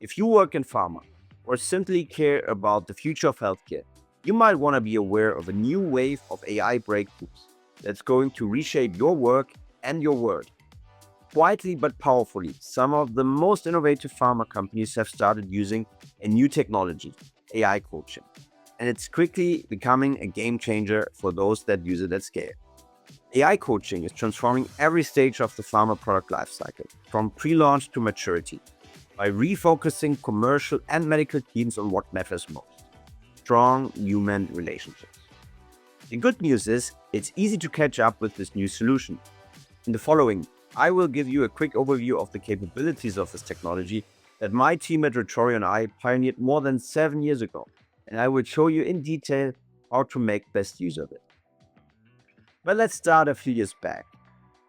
If you work in pharma or simply care about the future of healthcare, you might want to be aware of a new wave of AI breakthroughs that's going to reshape your work and your world. Quietly but powerfully, some of the most innovative pharma companies have started using a new technology, AI coaching, and it's quickly becoming a game changer for those that use it at scale. AI coaching is transforming every stage of the pharma product lifecycle, from pre-launch to maturity, by refocusing commercial and medical teams on what matters most: strong human relationships. The good news is, it's easy to catch up with this new solution. In the following, I will give you a quick overview of the capabilities of this technology that my team at Retorio and I pioneered more than 7 years ago, and I will show you in detail how to make best use of it. But let's start a few years back.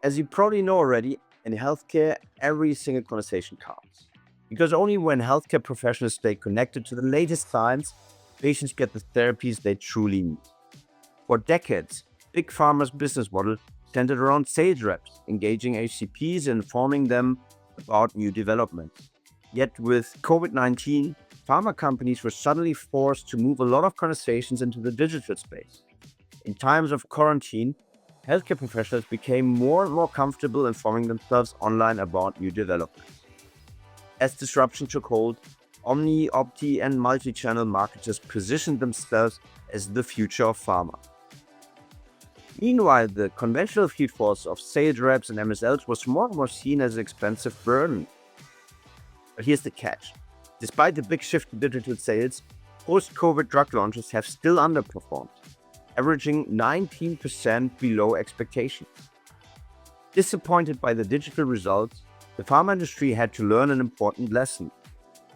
As you probably know already, in healthcare, every single conversation counts. Because only when healthcare professionals stay connected to the latest science, patients get the therapies they truly need. For decades, Big Pharma's business model centered around sales reps, engaging HCPs and informing them about new developments. Yet with COVID-19, pharma companies were suddenly forced to move a lot of conversations into the digital space. In times of quarantine, healthcare professionals became more and more comfortable informing themselves online about new developments. As disruption took hold, omni, opti, and multi-channel marketers positioned themselves as the future of pharma. Meanwhile, the conventional field force of sales reps and MSLs was more and more seen as an expensive burden. But here's the catch. Despite the big shift to digital sales, post-COVID drug launches have still underperformed, averaging 19% below expectations. Disappointed by the digital results, the pharma industry had to learn an important lesson.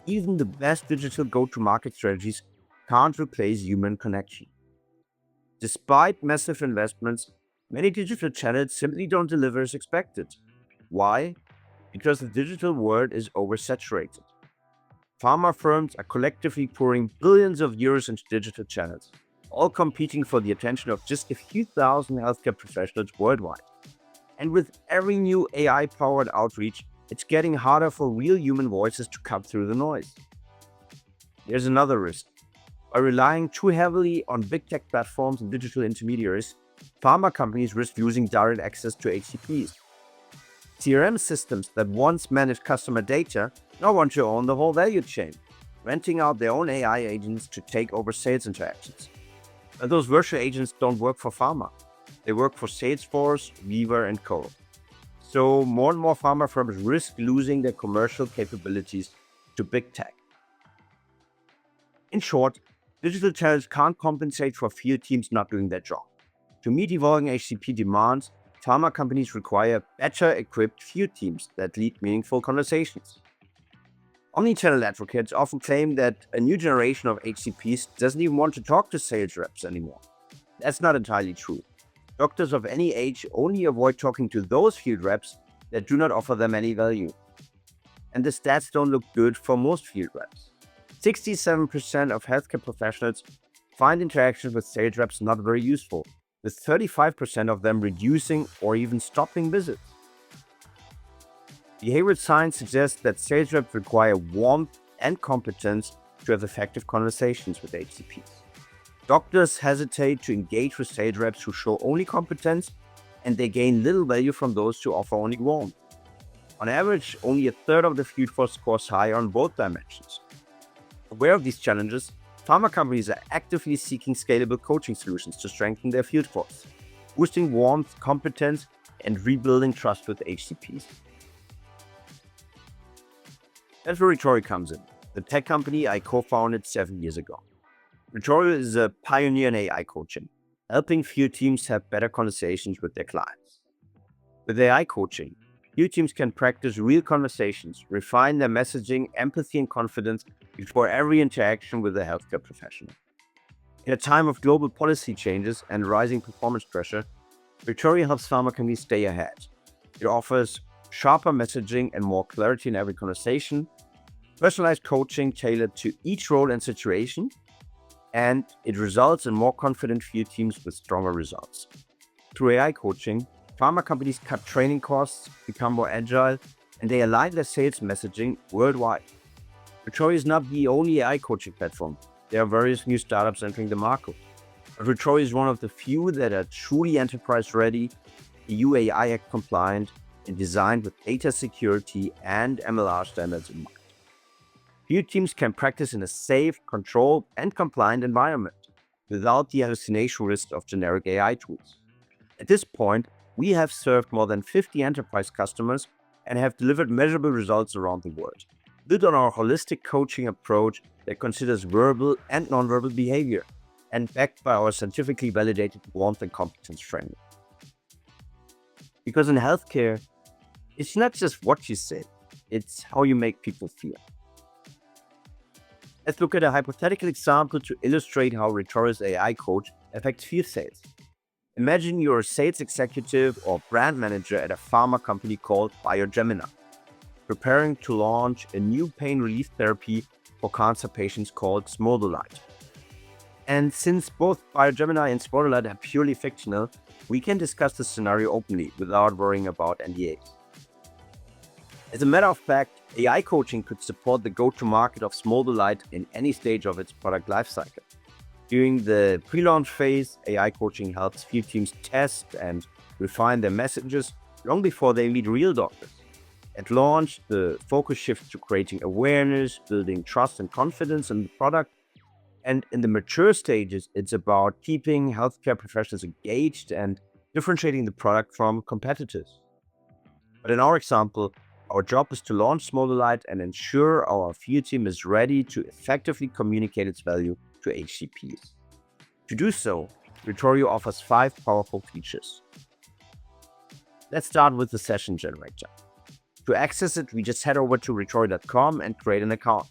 Even the best digital go-to-market strategies can't replace human connection. Despite massive investments, many digital channels simply don't deliver as expected. Why? Because the digital world is oversaturated. Pharma firms are collectively pouring billions of euros into digital channels, all competing for the attention of just a few thousand healthcare professionals worldwide. And with every new AI-powered outreach, it's getting harder for real human voices to cut through the noise. There's another risk. By relying too heavily on big tech platforms and digital intermediaries, pharma companies risk losing direct access to HCPs. CRM systems that once managed customer data now want to own the whole value chain, renting out their own AI agents to take over sales interactions. But those virtual agents don't work for pharma. They work for Salesforce, VEEVA, and co. So more and more pharma firms risk losing their commercial capabilities to big tech. In short, digital channels can't compensate for field teams not doing their job. To meet evolving HCP demands, pharma companies require better equipped field teams that lead meaningful conversations. Omnichannel advocates often claim that a new generation of HCPs doesn't even want to talk to sales reps anymore. That's not entirely true. Doctors of any age only avoid talking to those field reps that do not offer them any value. And the stats don't look good for most field reps. 67% of healthcare professionals find interactions with sales reps not very useful, with 35% of them reducing or even stopping visits. Behavioral science suggests that sales reps require warmth and competence to have effective conversations with HCPs. Doctors hesitate to engage with sales reps who show only competence, and they gain little value from those who offer only warmth. On average, only a third of the field force scores high on both dimensions. Aware of these challenges, pharma companies are actively seeking scalable coaching solutions to strengthen their field force, boosting warmth, competence, and rebuilding trust with HCPs. That's where Retorio comes in, the tech company I co-founded 7 years ago. Retorio is a pioneer in AI coaching, helping field teams have better conversations with their clients. With AI coaching, field teams can practice real conversations, refine their messaging, empathy, and confidence before every interaction with a healthcare professional. In a time of global policy changes and rising performance pressure, Retorio helps pharma companies stay ahead. It offers sharper messaging and more clarity in every conversation, personalized coaching tailored to each role and situation, and it results in more confident field teams with stronger results. Through AI coaching, pharma companies cut training costs, become more agile, and they align their sales messaging worldwide. Retorio is not the only AI coaching platform. There are various new startups entering the market. But Retorio is one of the few that are truly enterprise-ready, EU AI Act compliant, and designed with data security and MLR standards in mind. Few teams can practice in a safe, controlled, and compliant environment without the hallucination risk of generic AI tools. At this point, we have served more than 50 enterprise customers and have delivered measurable results around the world, built on our holistic coaching approach that considers verbal and nonverbal behavior, and backed by our scientifically validated Warmth and Competence framework. Because in healthcare, it's not just what you say, it's how you make people feel. Let's look at a hypothetical example to illustrate how Retorio's AI coach affects field sales. Imagine you're a sales executive or brand manager at a pharma company called Biogemina, preparing to launch a new pain relief therapy for cancer patients called Smolodolite. And since both Biogemina and Smolodolite are purely fictional, we can discuss the scenario openly without worrying about NDAs. As a matter of fact, AI coaching could support the go-to-market of Smolodolite in any stage of its product lifecycle. During the pre-launch phase, AI coaching helps field teams test and refine their messages long before they meet real doctors. At launch, the focus shifts to creating awareness, building trust and confidence in the product. And in the mature stages, it's about keeping healthcare professionals engaged and differentiating the product from competitors. But in our example, our job is to launch Smolodolite and ensure our field team is ready to effectively communicate its value to HCPs. To do so, Retorio offers 5 powerful features. Let's start with the session generator. To access it, we just head over to retorio.com and create an account.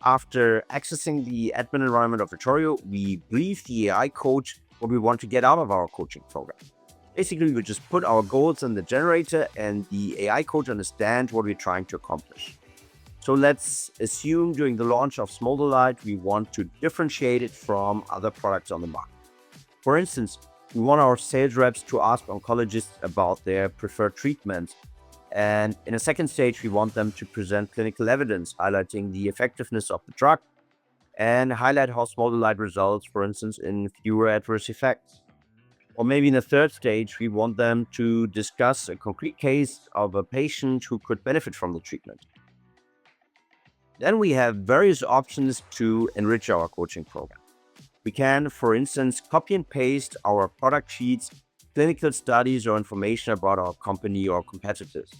After accessing the admin environment of Retorio, we brief the AI coach what we want to get out of our coaching program. Basically, we just put our goals in the generator and the AI coach understands what we're trying to accomplish. So let's assume during the launch of Smolodolite, we want to differentiate it from other products on the market. For instance, we want our sales reps to ask oncologists about their preferred treatments. And in a second stage, we want them to present clinical evidence highlighting the effectiveness of the drug and highlight how Smolodolite results, for instance, in fewer adverse effects. Or maybe in a third stage, we want them to discuss a concrete case of a patient who could benefit from the treatment. Then we have various options to enrich our coaching program. We can, for instance, copy and paste our product sheets, clinical studies, or information about our company or competitors.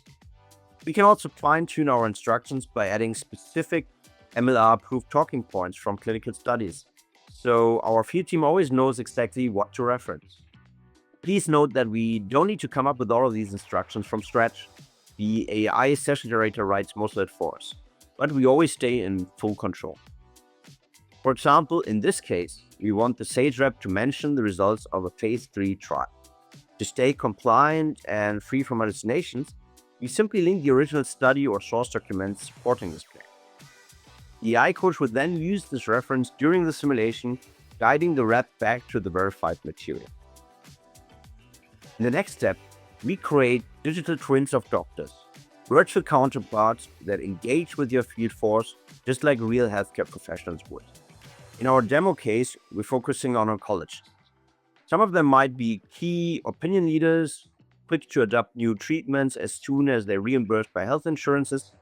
We can also fine-tune our instructions by adding specific MLR-approved talking points from clinical studies, so our field team always knows exactly what to reference. Please note that we don't need to come up with all of these instructions from scratch. The AI session generator writes most of it for us, but we always stay in full control. For example, in this case, we want the sales rep to mention the results of a phase 3 trial. To stay compliant and free from hallucinations, we simply link the original study or source documents supporting this plan. The AI coach would then use this reference during the simulation, guiding the rep back to the verified material. In the next step, we create digital twins of doctors, virtual counterparts that engage with your field force just like real healthcare professionals would. In our demo case, we're focusing on oncologists. Some of them might be key opinion leaders, quick to adopt new treatments as soon as they're reimbursed by health insurances.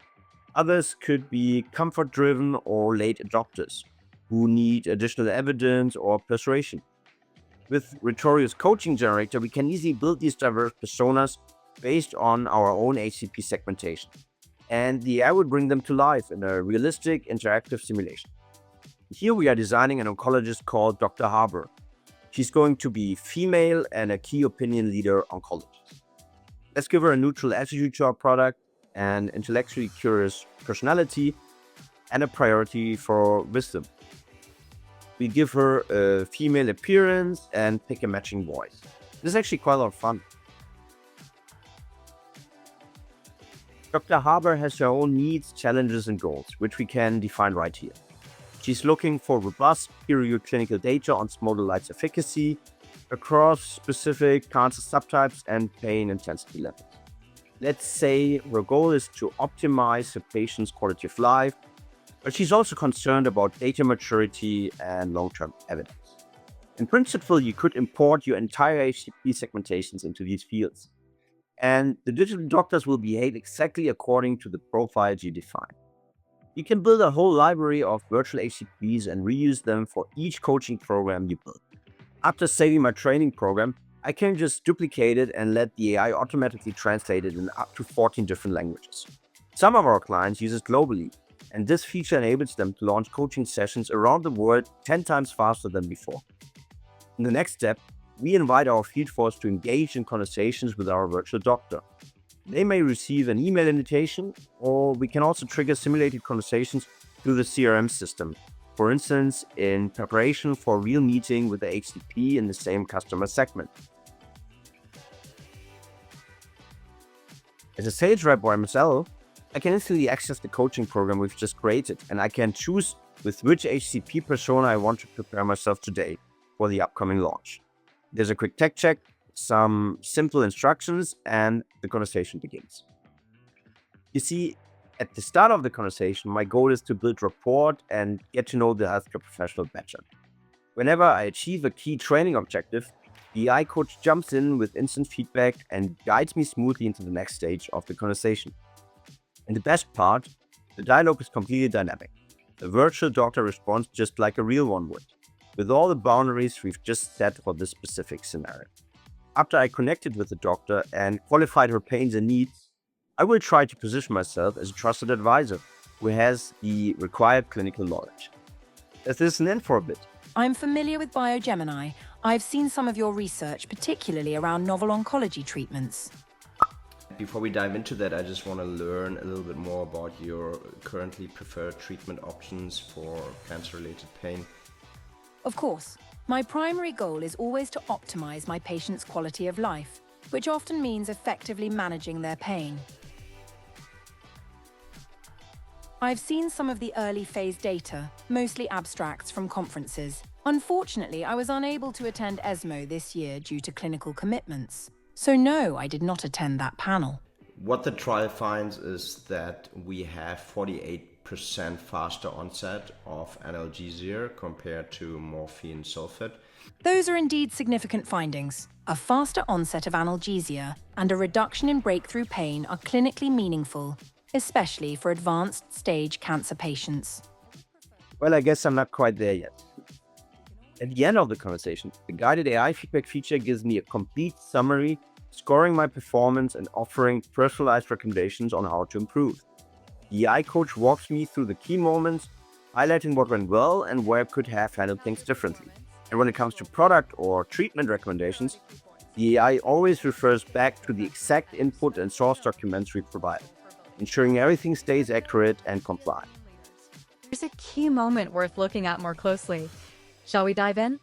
Others could be comfort-driven or late adopters who need additional evidence or persuasion. With Retorio's coaching generator, we can easily build these diverse personas based on our own HCP segmentation. And the AI would bring them to life in a realistic, interactive simulation. Here we are designing an oncologist called Dr. Harbour. She's going to be female and a key opinion leader oncologist. Let's give her a neutral attitude to our product, an intellectually curious personality, and a priority for wisdom. We give her a female appearance and pick a matching voice. This is actually quite a lot of fun. Dr. Harbour has her own needs, challenges, and goals, which we can define right here. She's looking for robust, peer-reviewed clinical data on Smolodolite's efficacy across specific cancer subtypes and pain intensity levels. Let's say her goal is to optimize her patient's quality of life, but she's also concerned about data maturity and long-term evidence. In principle, you could import your entire HCP segmentations into these fields, and the digital doctors will behave exactly according to the profiles you define. You can build a whole library of virtual HCPs and reuse them for each coaching program you build. After saving my training program, I can just duplicate it and let the AI automatically translate it in up to 14 different languages. Some of our clients use it globally, and this feature enables them to launch coaching sessions around the world 10 times faster than before. In the next step, we invite our field force to engage in conversations with our virtual doctor. They may receive an email invitation, or we can also trigger simulated conversations through the CRM system. For instance, in preparation for a real meeting with the HCP in the same customer segment. As a sales rep or MSL, I can instantly access the coaching program we've just created, and I can choose with which HCP persona I want to prepare myself today for the upcoming launch. There's a quick tech check, some simple instructions, and the conversation begins. You see, at the start of the conversation, my goal is to build rapport and get to know the healthcare professional better. Whenever I achieve a key training objective, the AI coach jumps in with instant feedback and guides me smoothly into the next stage of the conversation. And the best part, the dialogue is completely dynamic. The virtual doctor responds just like a real one would, with all the boundaries we've just set for this specific scenario. After I connected with the doctor and qualified her pains and needs, I will try to position myself as a trusted advisor who has the required clinical knowledge. Let's listen in for a bit. I'm familiar with BioGemini. I've seen some of your research, particularly around novel oncology treatments. Before we dive into that, I just want to learn a little bit more about your currently preferred treatment options for cancer-related pain. Of course, my primary goal is always to optimize my patients' quality of life, which often means effectively managing their pain. I've seen some of the early phase data, mostly abstracts from conferences. Unfortunately, I was unable to attend ESMO this year due to clinical commitments. So no, I did not attend that panel. What the trial finds is that we have 48% faster onset of analgesia compared to morphine sulfate. Those are indeed significant findings. A faster onset of analgesia and a reduction in breakthrough pain are clinically meaningful, especially for advanced stage cancer patients. Well, I guess I'm not quite there yet. At the end of the conversation, the guided AI feedback feature gives me a complete summary, scoring my performance and offering personalized recommendations on how to improve. The AI coach walks me through the key moments, highlighting what went well and where I could have handled things differently. And when it comes to product or treatment recommendations, the AI always refers back to the exact input and source documents we provided, ensuring everything stays accurate and compliant. There's a key moment worth looking at more closely. Shall we dive in?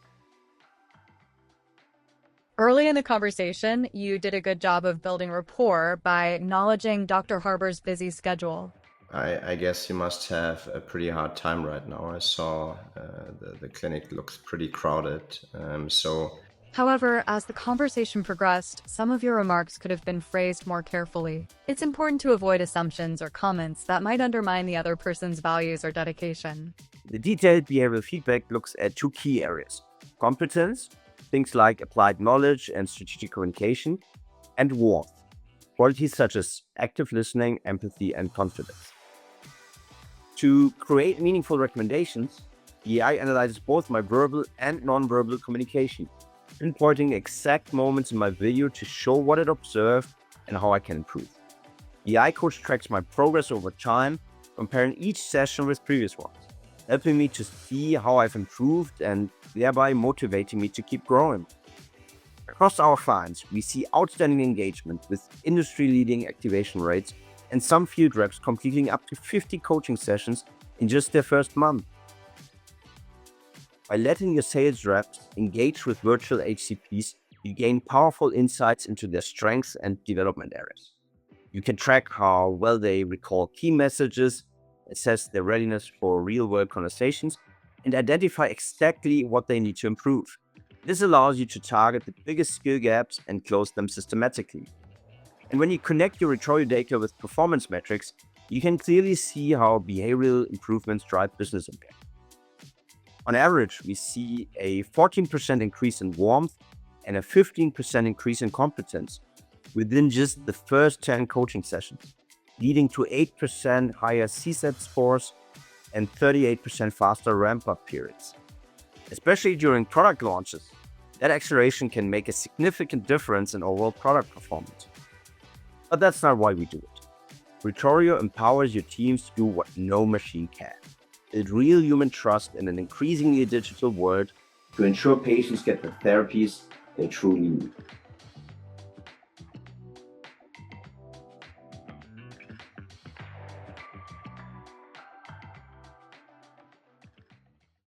Early in the conversation, you did a good job of building rapport by acknowledging Dr. Harbour's busy schedule. I guess you must have a pretty hard time right now. I saw the clinic looks pretty crowded. However, as the conversation progressed, some of your remarks could have been phrased more carefully. It's important to avoid assumptions or comments that might undermine the other person's values or dedication. The detailed behavioral feedback looks at two key areas: competence, things like applied knowledge and strategic communication, and warmth, qualities such as active listening, empathy, and confidence. To create meaningful recommendations, the AI analyzes both my verbal and non-verbal communication, pinpointing exact moments in my video to show what it observed and how I can improve. The AI coach tracks my progress over time, comparing each session with previous ones, helping me to see how I've improved and thereby motivating me to keep growing. Across our clients, we see outstanding engagement with industry-leading activation rates and some field reps completing up to 50 coaching sessions in just their first month. By letting your sales reps engage with virtual HCPs, you gain powerful insights into their strengths and development areas. You can track how well they recall key messages, assess their readiness for real-world conversations, and identify exactly what they need to improve. This allows you to target the biggest skill gaps and close them systematically. And when you connect your Retorio data with performance metrics, you can clearly see how behavioral improvements drive business impact. On average, we see a 14% increase in warmth and a 15% increase in competence within just the first 10 coaching sessions, leading to 8% higher CSAT scores and 38% faster ramp-up periods. Especially during product launches, that acceleration can make a significant difference in overall product performance. But that's not why we do it. Retorio empowers your teams to do what no machine can: build real human trust in an increasingly digital world to ensure patients get the therapies they truly need.